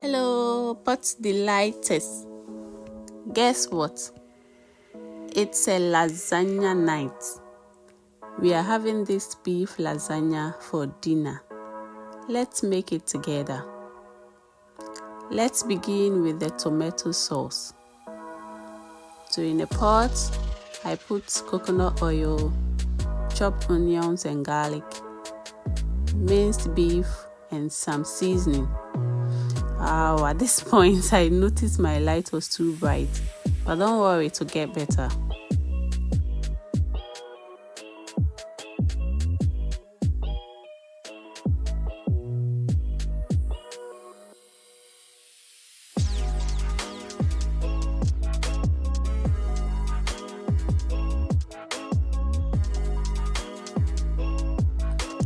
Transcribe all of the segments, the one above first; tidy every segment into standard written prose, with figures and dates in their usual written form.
Hello, what's the latest? Guess what? It's a lasagna night. We are having this beef lasagna for dinner. Let's make it together. Let's begin with the tomato sauce. So in a pot, I put coconut oil, chopped onions and garlic, minced beef and some seasoning. At this point, I noticed my light was too bright, but don't worry, it will get better.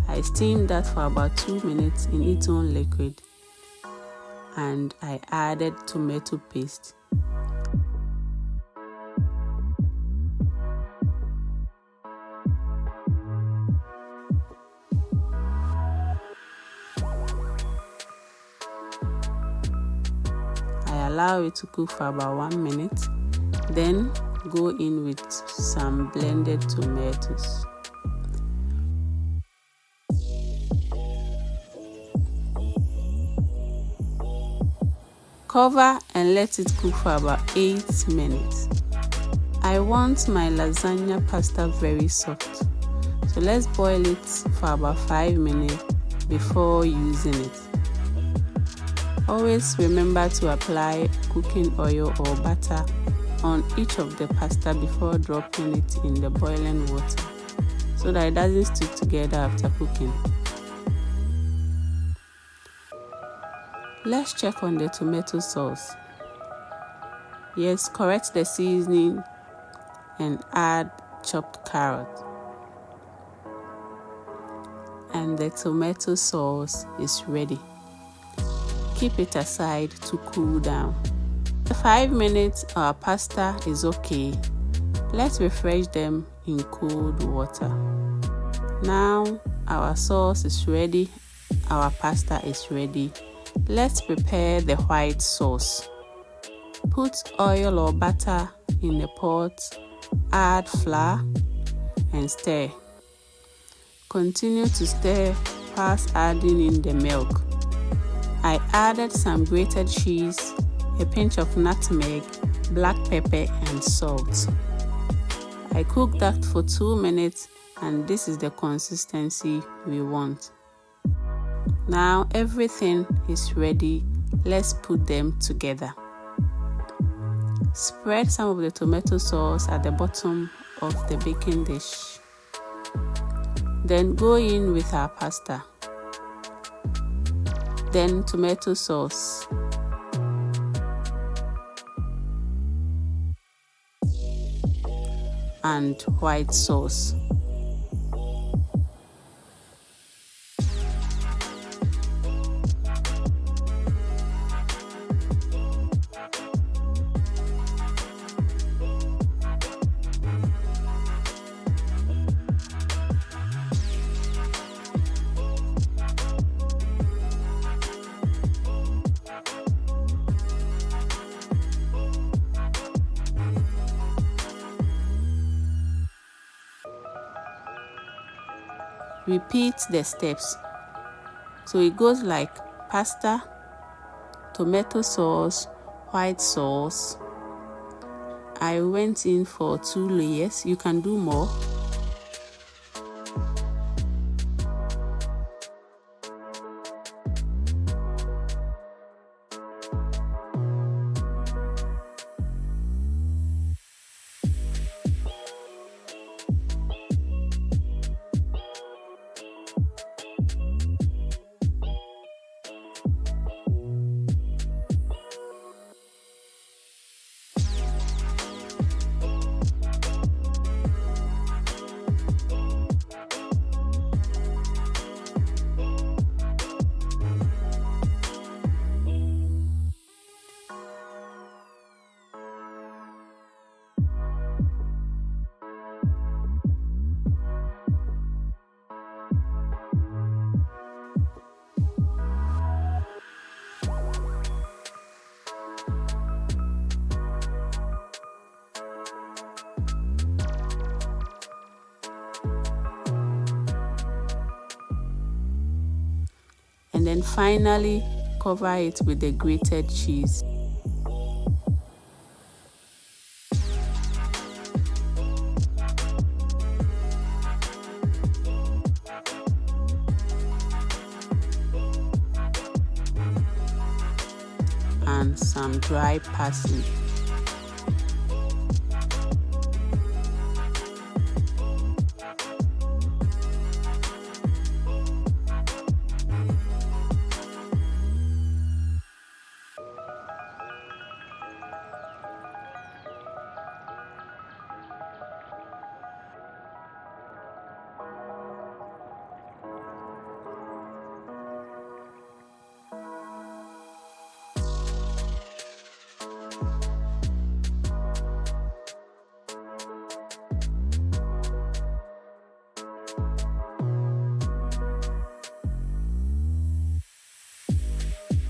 I steamed that for about 2 minutes in its own liquid, and I added tomato paste. I allow it to cook for about 1 minute, then go in with some blended tomatoes. Cover and let it cook for about 8 minutes. I want my lasagna pasta very soft, so let's boil it for about 5 minutes before using it. Always remember to apply cooking oil or butter on each of the pasta before dropping it in the boiling water so that it doesn't stick together after cooking. Let's check on the tomato sauce. Yes, correct the seasoning and add chopped carrot. And the tomato sauce is ready. Keep it aside to cool down. After 5 minutes, our pasta is okay. Let's refresh them in cold water. Now our sauce is ready. Our pasta is ready. Let's prepare the white sauce. Put oil or butter in the pot, add flour and stir. Continue to stir past adding in the milk. I added some grated cheese, a pinch of nutmeg, black pepper and salt. I cooked that for 2 minutes and this is the consistency we want. Now everything is ready. Let's put them together. Spread some of the tomato sauce at the bottom of the baking dish. Then go in with our pasta. Then tomato sauce. And white sauce. Repeat the steps. So it goes like pasta, tomato sauce, white sauce. I went in for 2 layers. You can do more. Then finally cover it with the grated cheese. And some dry parsley.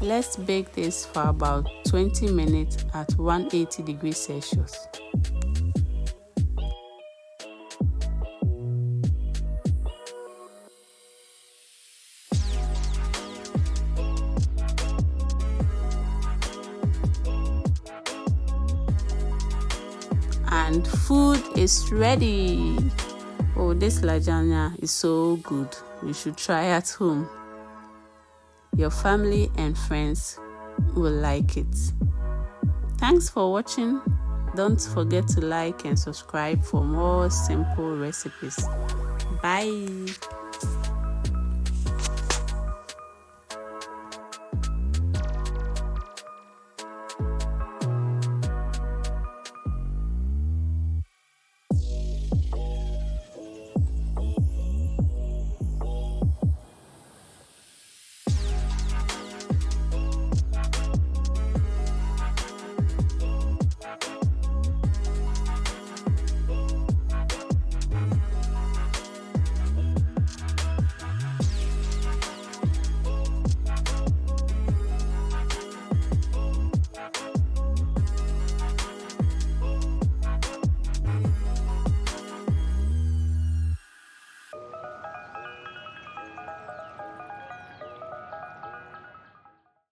Let's bake this for about 20 minutes at 180 degrees Celsius. And food is ready. Oh, this lasagna is so good. You should try at home. Your family and friends will like it. Thanks for watching. Don't forget to like and subscribe for more simple recipes. Bye.